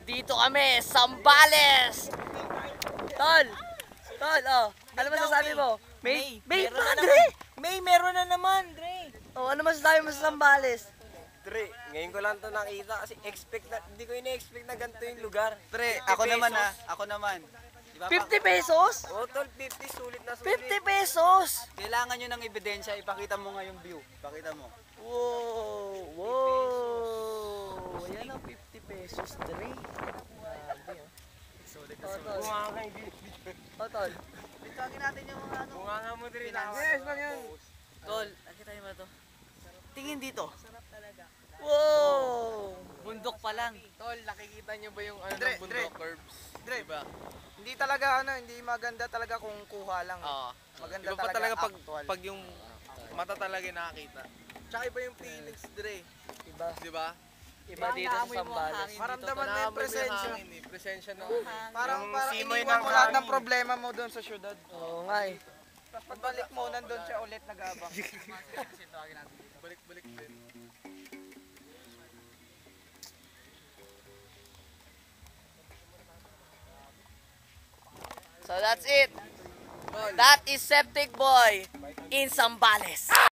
Dito kami, Zambales! Tol! Tol, oh. Ano masasabi mo? May meron pa, na Dre! May meron na naman, Dre. Oh, ano masasabi mo sa Zambales? Dre, ngayon ko lang to nakita kasi hindi ko ina-expect na ganito yung lugar. Pre, 50 ako naman pesos. ha, ako naman. Diba, 50 pesos? Oh, tol, 50 sulit na sulit. 50 pesos! kailangan nyo ng ebidensya, ipakita mo nga yung view. Ipakita mo. Wow! Wow! Yan ang 50 pesos, Dre. Grabe, oh. Sulit Oh, tol. Bunga nga hindi. Oh, tol. Bitagin natin yung mga ano. Bunga nga mo Dre. Yes, lang yan. Tol, nakita nyo ba to? Tingin dito. Wow! Bundok pa lang. Tol, nakikita niyo ba yung ano Dre, ng bundok curves? Dre. Diba? Hindi talaga hindi maganda talaga kung kuha lang. Oo. Maganda Iba pa talaga talaga actual. pag yung mata talaga yung nakakita. Tsaka iba yung feelings, Dre. Iba. Diba? Iba dito sa Zambales. Maramdaman mo yung Naamoy mo presensya. hangin eh. Presensya ng Parang simoy iniwan ng mo lahat ng hangin. problema mo doon sa syudad. Oo nga eh. Tapos pagbalik mo, nandun siya ulit nag-aabang. balik-balik din. So that's it. That is Septic Boy in Zambales.